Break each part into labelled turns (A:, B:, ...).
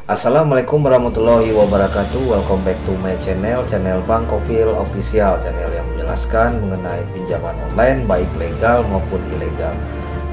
A: Assalamualaikum warahmatullahi wabarakatuh. Welcome back to my channel Bang Kofil Official, channel yang menjelaskan mengenai pinjaman online baik legal maupun ilegal.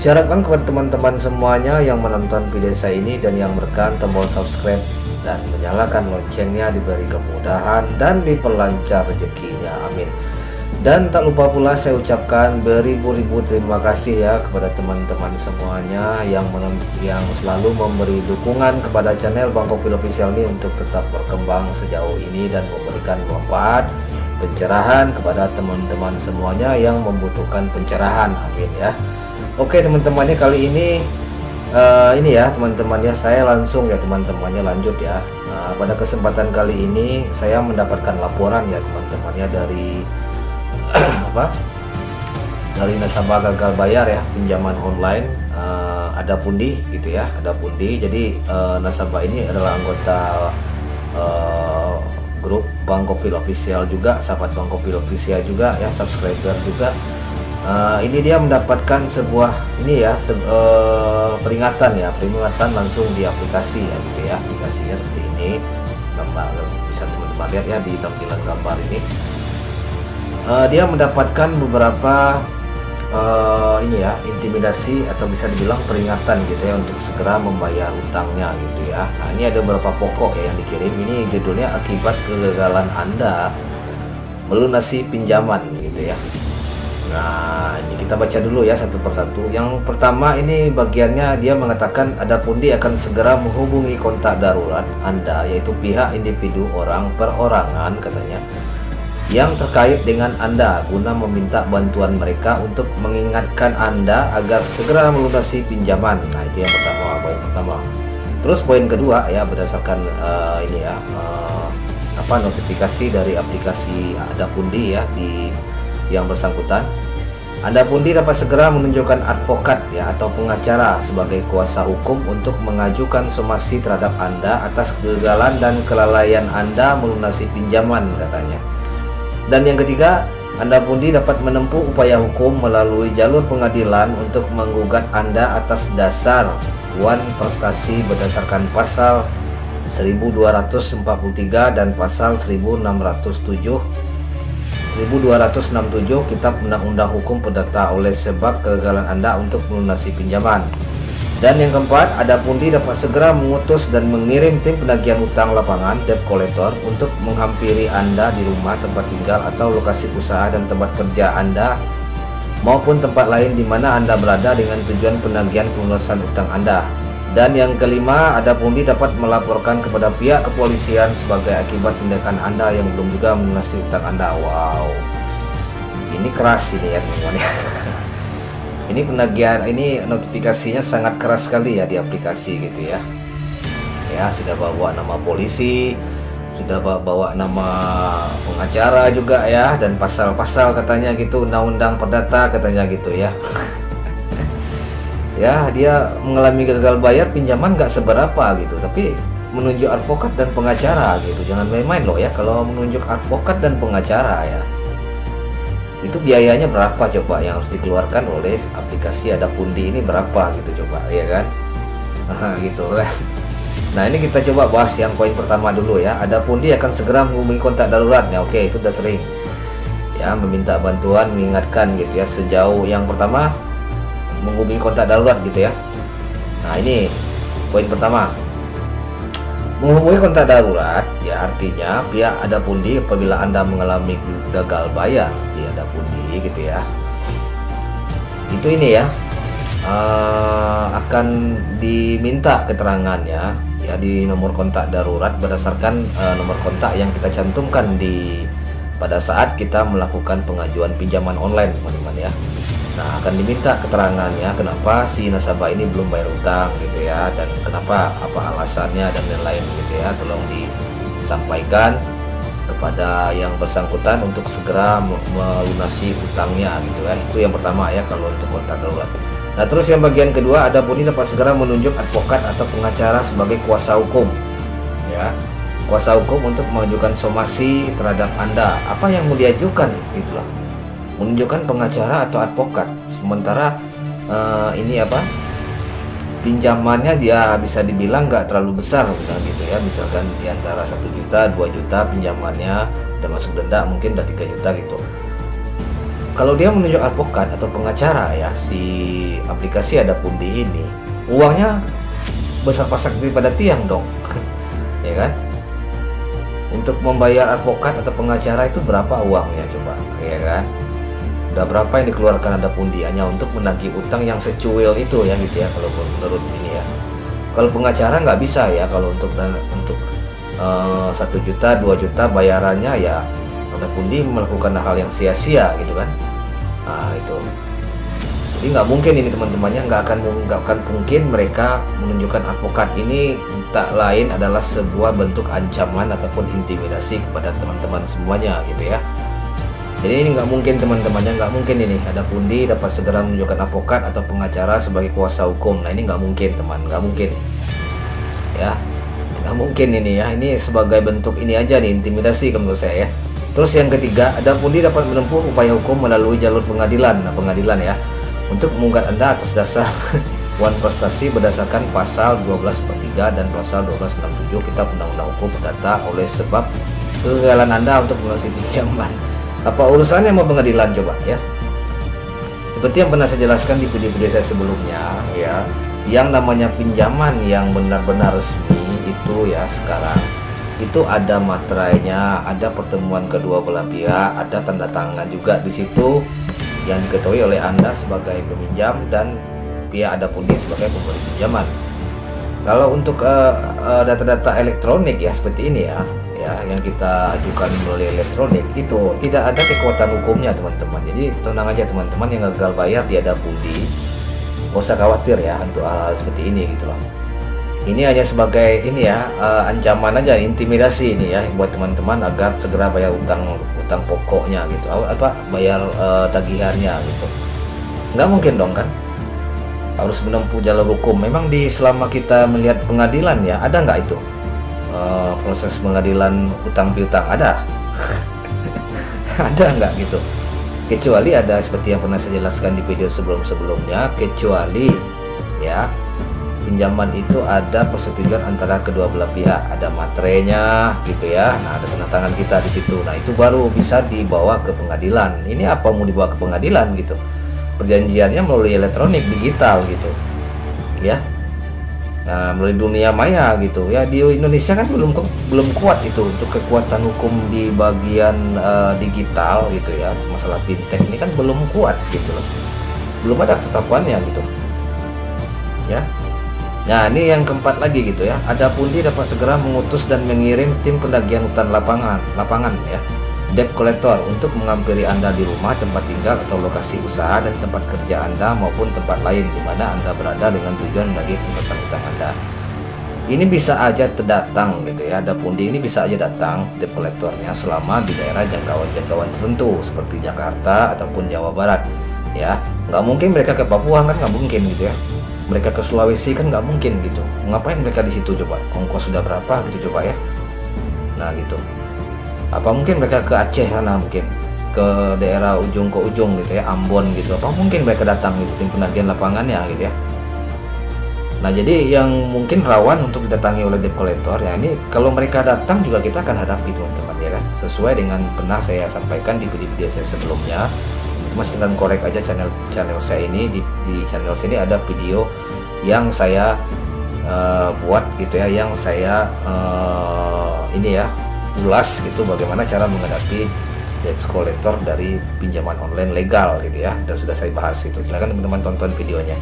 A: Saya harapkan kepada teman-teman semuanya yang menonton video saya ini dan yang menekan tombol subscribe dan menyalakan loncengnya diberi kemudahan dan diperlancar rezekinya, amin. Dan tak lupa pula saya ucapkan beribu-ribu terima kasih ya kepada teman-teman semuanya yang selalu memberi dukungan kepada channel Bang Kofil Official ini untuk tetap berkembang sejauh ini dan memberikan manfaat pencerahan kepada teman-teman semuanya yang membutuhkan pencerahan, amin ya. Oke teman-temannya, kali ini ya teman-temannya, saya langsung ya teman-temannya lanjut ya. Pada kesempatan kali ini saya mendapatkan laporan ya teman-temannya dari dari nasabah gagal bayar ya pinjaman online, ada pundi gitu ya, ada pundi. Jadi nasabah ini adalah anggota grup Bang Kofil Official juga, sahabat Bang Kofil Official juga ya, subscriber juga. Ini dia mendapatkan sebuah ini ya peringatan langsung di aplikasi ya gitu ya. Aplikasinya seperti ini, gambar bisa teman-teman lihat ya di tampilan gambar ini. Dia mendapatkan beberapa ini ya intimidasi atau bisa dibilang peringatan gitu ya untuk segera membayar utangnya gitu ya. Nah, ini ada beberapa pokok ya yang dikirim. Ini judulnya akibat kegagalan Anda melunasi pinjaman gitu ya. Nah, ini kita baca dulu ya satu persatu. Yang pertama ini bagiannya dia mengatakan ada pundi akan segera menghubungi kontak darurat Anda, yaitu pihak individu orang perorangan katanya, yang terkait dengan Anda guna meminta bantuan mereka untuk mengingatkan Anda agar segera melunasi pinjaman. Nah, itu yang pertama, poin pertama. Terus poin kedua ya, berdasarkan ini ya notifikasi dari aplikasi Ada Pundi ya di yang bersangkutan, Anda Pundi dapat segera menunjukkan advokat ya atau pengacara sebagai kuasa hukum untuk mengajukan somasi terhadap Anda atas kegagalan dan kelalaian Anda melunasi pinjaman katanya. Dan yang ketiga, Anda Pundi dapat menempuh upaya hukum melalui jalur pengadilan untuk menggugat Anda atas dasar wan prestasi berdasarkan pasal 1243 dan pasal 1267 Kitab Undang-Undang Hukum Perdata oleh sebab kegagalan Anda untuk melunasi pinjaman. Dan yang keempat, Ada Pundi dapat segera mengutus dan mengirim tim penagihan utang lapangan debt collector untuk menghampiri Anda di rumah tempat tinggal atau lokasi usaha dan tempat kerja Anda maupun tempat lain di mana Anda berada dengan tujuan penagihan pelunasan utang Anda. Dan yang kelima, Ada Pundi dapat melaporkan kepada pihak kepolisian sebagai akibat tindakan Anda yang belum juga melunasi utang Anda. Wow, ini keras ini ya teman-teman ya. Ini penagihan, ini notifikasinya sangat keras sekali ya di aplikasi gitu ya. Ya, sudah bawa nama polisi, sudah bawa nama pengacara juga ya, dan pasal-pasal katanya gitu, undang-undang perdata katanya gitu ya. Ya, dia mengalami gagal bayar pinjaman nggak seberapa gitu, tapi menunjuk advokat dan pengacara gitu. Jangan main-main loh ya kalau menunjuk advokat dan pengacara ya. Itu biayanya berapa coba yang harus dikeluarkan oleh aplikasi Ada Pundi ini, berapa gitu coba ya kan. Gitu kan. Nah, ini kita coba bahas yang poin pertama dulu ya. Ada Pundi akan segera menghubungi kontak darurat ya. Oke, itu udah sering ya, meminta bantuan, mengingatkan gitu ya. Sejauh yang pertama menghubungi kontak darurat gitu ya. Nah, ini poin pertama, menghubungi kontak darurat ya, artinya pihak Ada Pundi apabila Anda mengalami gagal bayar di Ada Pundi gitu ya, itu ini ya akan diminta keterangannya ya di nomor kontak darurat berdasarkan nomor kontak yang kita cantumkan pada saat kita melakukan pengajuan pinjaman online teman-teman ya. Nah, akan diminta keterangannya kenapa si nasabah ini belum bayar utang gitu ya, dan kenapa, apa alasannya dan lain-lain gitu ya. Tolong disampaikan kepada yang bersangkutan untuk segera melunasi utangnya gitu ya. Itu yang pertama ya kalau untuk kontak darurat. Nah, terus yang bagian kedua, Ada Pundi dapat segera menunjuk advokat atau pengacara sebagai kuasa hukum ya. Kuasa hukum untuk mengajukan somasi terhadap Anda. Apa yang mau diajukan itulah, menunjukkan pengacara atau advokat. Sementara ini pinjamannya dia bisa dibilang nggak terlalu besar misalnya gitu ya, misalkan di antara 1 juta 2 juta pinjamannya, udah masuk denda mungkin udah 3 juta gitu. Kalau dia menunjuk advokat atau pengacara ya, si aplikasi Adapundi ini, uangnya besar pasak daripada tiang dong. Ya kan? Untuk membayar advokat atau pengacara itu berapa uangnya coba, ya kan? Udah berapa yang dikeluarkan Adapundi hanya untuk menagih utang yang secuil itu ya gitu ya, kalau menurut ini ya. Kalau pengacara nggak bisa ya, kalau untuk 1 juta 2 juta bayarannya ya, Adapundi melakukan hal yang sia-sia gitu kan. Nah itu, jadi nggak mungkin ini teman-temannya, nggak akan mungkin mereka menunjukkan advokat ini tak lain adalah sebuah bentuk ancaman ataupun intimidasi kepada teman-teman semuanya gitu ya. Jadi ini nggak mungkin teman-temannya, nggak mungkin ini Adapundi dapat segera menunjukkan advokat atau pengacara sebagai kuasa hukum. Nah ini nggak mungkin teman, nggak mungkin ya, nggak mungkin ini ya. Ini sebagai bentuk ini aja nih, intimidasi menurut saya ya. Terus yang ketiga, Adapundi dapat menempuh upaya hukum melalui jalur pengadilan. Nah, pengadilan ya, untuk menggugat Anda atas dasar wan prestasi berdasarkan pasal 1243 dan pasal 1267 Kitab Undang-Undang Hukum Perdata oleh sebab kegagalan Anda untuk melunasi pinjaman. Apa urusannya mau pengadilan coba ya? Seperti yang pernah saya jelaskan di video-video saya sebelumnya ya, yang namanya pinjaman yang benar-benar resmi itu ya sekarang itu ada materainya, ada pertemuan kedua belah pihak, ada tanda tangan juga di situ yang diketahui oleh Anda sebagai peminjam dan pihak Adapundi sebagai pemberi pinjaman. Kalau untuk data-data elektronik ya seperti ini ya, yang kita ajukan melalui elektronik itu tidak ada kekuatan hukumnya teman-teman. Jadi tenang aja teman-teman yang gagal bayar di Adapundi, nggak usah khawatir ya untuk hal-hal seperti ini gitu loh. Ini hanya sebagai ini ya, ancaman aja, intimidasi ini ya buat teman-teman agar segera bayar utang pokoknya gitu, bayar tagihannya gitu. Nggak mungkin dong kan, harus menempuh jalur hukum. Memang selama kita melihat pengadilan ya, ada nggak itu proses pengadilan utang piutang, ada? Ada nggak gitu? Kecuali ada seperti yang pernah saya jelaskan di video sebelumnya, kecuali ya pinjaman itu ada persetujuan antara kedua belah pihak, ada materainya gitu ya. Nah, ada tanda tangan kita di situ. Nah, itu baru bisa dibawa ke pengadilan. Ini apa mau dibawa ke pengadilan gitu? Perjanjiannya melalui elektronik digital gitu. Ya. Nah, melalui dunia maya gitu. Ya, di Indonesia kan belum kuat itu untuk kekuatan hukum di bagian digital gitu ya. Masalah fintech ini kan belum kuat gitu loh. Belum ada ketetapannya gitu. Ya. Nah ini yang keempat lagi gitu ya, Adapundi dapat segera mengutus dan mengirim tim pendagihan utang lapangan ya, debt collector untuk menghampiri Anda di rumah, tempat tinggal atau lokasi usaha dan tempat kerja Anda maupun tempat lain di mana Anda berada dengan tujuan menagih pemesan utang Anda. Ini bisa aja terdatang gitu ya, Adapundi ini bisa aja datang debt collectornya selama di daerah jangkauan tertentu seperti Jakarta ataupun Jawa Barat ya. Nggak mungkin mereka ke Papua kan, nggak mungkin gitu ya. Mereka ke Sulawesi kan nggak mungkin gitu. Ngapain mereka di situ coba? Ongkos sudah berapa gitu coba ya. Nah gitu. Apa mungkin mereka ke Aceh sana, mungkin ke daerah ujung ke ujung gitu ya, Ambon gitu. Apa mungkin mereka datang gitu, tim penagihan lapangannya gitu ya. Nah jadi yang mungkin rawan untuk didatangi oleh debt collector ya, ini kalau mereka datang juga kita akan hadapi teman-teman ya kan. Sesuai dengan pernah saya sampaikan di video saya sebelumnya. Mas tinggal korek aja channel saya ini, di channel sini ada video yang saya buat gitu ya, yang saya ini ya ulas gitu bagaimana cara menghadapi debt collector dari pinjaman online legal gitu ya, dan sudah saya bahas itu. Silahkan teman-teman tonton videonya.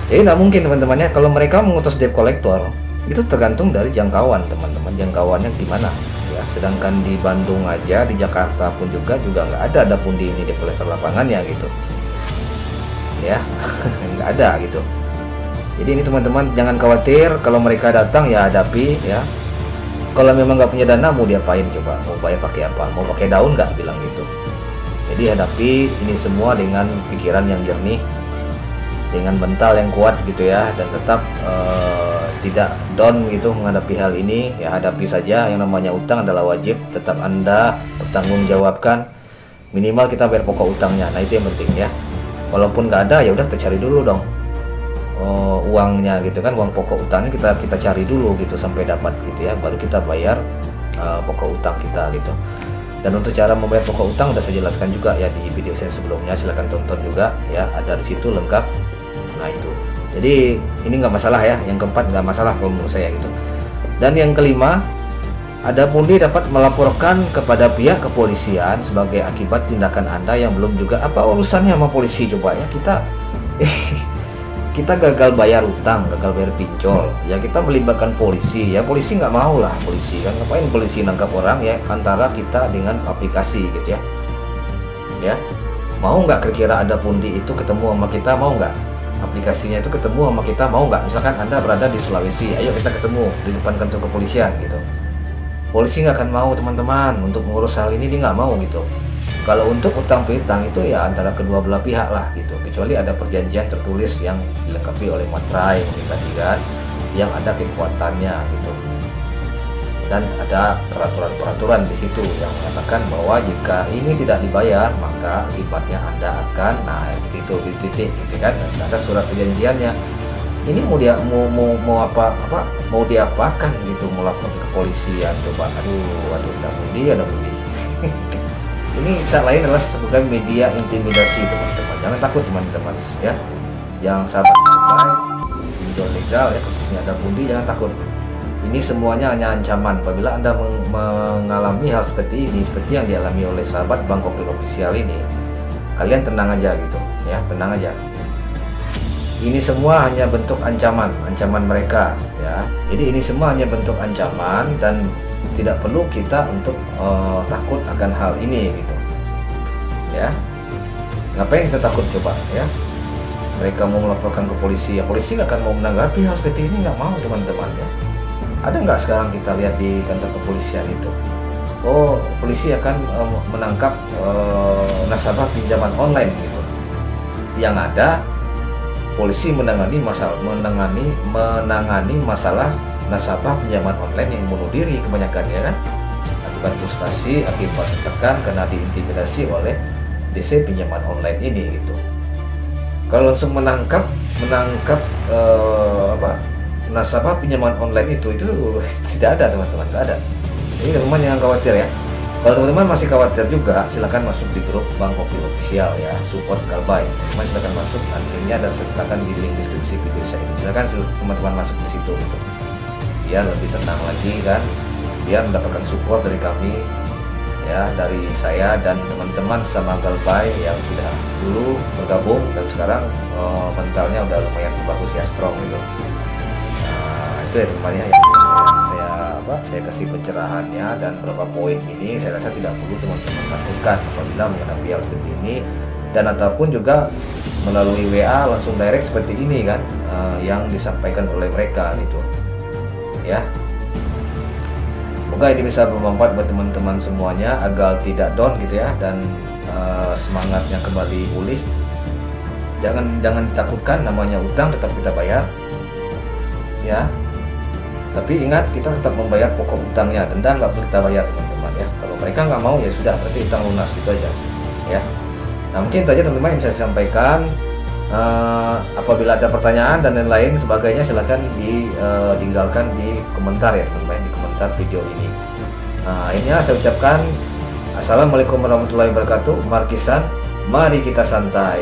A: Jadi nggak mungkin teman-teman ya, kalau mereka mengutus debt collector itu tergantung dari jangkauan teman-teman, jangkauannya gimana ya. Sedangkan di Bandung aja, di Jakarta pun juga nggak ada Adapundi ini debt collector lapangannya gitu ya. Nggak ada gitu. Jadi ini teman-teman jangan khawatir, kalau mereka datang ya hadapi ya. Kalau memang nggak punya dana mau diapain coba, mau bayar pakai apa, mau pakai daun nggak, bilang gitu. Jadi hadapi ini semua dengan pikiran yang jernih, dengan mental yang kuat gitu ya, dan tetap tidak down gitu menghadapi hal ini ya. Hadapi saja, yang namanya utang adalah wajib, tetap Anda bertanggungjawabkan, minimal kita bayar pokok utangnya. Nah itu yang penting ya. Walaupun nggak ada ya udah tercari dulu dong uangnya gitu kan, uang pokok utangnya kita cari dulu gitu sampai dapat gitu ya, baru kita bayar pokok utang kita gitu. Dan untuk cara membayar pokok utang udah saya jelaskan juga ya di video saya sebelumnya, silahkan tonton juga ya, ada di situ lengkap. Nah itu, jadi ini nggak masalah ya, yang keempat nggak masalah kalau menurut saya gitu. Dan yang kelima, ada pundi dapat melaporkan kepada pihak kepolisian sebagai akibat tindakan Anda yang belum juga. Apa urusannya sama polisi coba ya, kita gagal bayar utang, gagal bayar pinjol ya, kita melibatkan polisi ya, polisi nggak mau lah, polisi kan ngapain polisi nangkap orang ya, antara kita dengan aplikasi gitu ya mau nggak kira-kira ada pundi itu ketemu sama kita, mau nggak aplikasinya itu ketemu sama kita, mau nggak? Misalkan Anda berada di Sulawesi, ayo kita ketemu di depan kantor kepolisian gitu, polisi nggak akan mau teman-teman untuk mengurus hal ini, dia nggak mau gitu. Kalau untuk utang piutang itu ya antara kedua belah pihak lah gitu, kecuali ada perjanjian tertulis yang dilengkapi oleh materai mungkin tadi kan, yang ada kekuatannya gitu, dan ada peraturan-peraturan di situ yang mengatakan bahwa jika ini tidak dibayar maka akibatnya Anda akan, nah itu titik gitu kan, ada surat perjanjiannya. Ini mau mau diapakan gitu, melapor ke kepolisian coba, aduh ada pundi ini tak lain adalah sebagai media intimidasi teman-teman. Jangan takut teman-teman ya, yang sahabat pinjol legal ya, khususnya ada pundi, jangan takut. Ini semuanya hanya ancaman. Apabila Anda mengalami hal seperti ini, seperti yang dialami oleh sahabat Bang Kopil Official ini, kalian tenang aja gitu ya, tenang aja. Ini semua hanya bentuk ancaman mereka ya. Jadi ini semua hanya bentuk ancaman dan tidak perlu kita untuk takut akan hal ini gitu ya. Ngapain kita takut coba ya? Mereka mau melaporkan ke polisi ya, polisi nggak akan mau menanggapi hal seperti ini, nggak mau teman-teman ya. Ada nggak sekarang kita lihat di kantor kepolisian itu, oh polisi akan menangkap nasabah pinjaman online gitu. Yang ada polisi menangani masalah nasabah pinjaman online yang bunuh diri kebanyakan ya kan, akibat frustasi, akibat tertekan karena diintimidasi oleh DC pinjaman online ini gitu. Kalau langsung menangkap nasabah pinjaman online itu tidak ada teman-teman, nggak ada. Jadi teman-teman jangan khawatir ya. Kalau teman-teman masih khawatir juga, silakan masuk di grup Bang Kopil Official ya, support Galbay. Teman silakan masuk, linknya ada sertakan di link deskripsi video saya ini. Silakan teman-teman masuk di situ gitu, biar lebih tenang lagi kan, biar mendapatkan support dari kami ya, dari saya dan teman-teman sama Galbay yang sudah dulu bergabung dan sekarang mentalnya udah lumayan bagus ya, strong gitu. Nah, itu ya teman-teman yang saya kasih pencerahannya, dan beberapa poin ini saya rasa tidak perlu teman-teman takutkan apabila menghadapi hal seperti ini, dan ataupun juga melalui WA langsung direct seperti ini kan, yang disampaikan oleh mereka gitu ya. Semoga ini bisa bermanfaat buat teman-teman semuanya agar tidak down gitu ya, dan semangatnya kembali pulih. Jangan ditakutkan, namanya utang tetap kita bayar ya. Tapi ingat, kita tetap membayar pokok utangnya, denda nggak perlu kita bayar teman-teman ya. Kalau mereka nggak mau ya sudah, berarti utang lunas itu aja ya. Nah mungkin itu aja teman-teman yang bisa saya sampaikan. Apabila ada pertanyaan dan lain-lain sebagainya, silahkan ditinggalkan di komentar ya teman-teman, di komentar video ini. Nah akhirnya saya ucapkan assalamualaikum warahmatullahi wabarakatuh. Markisan, mari kita santai.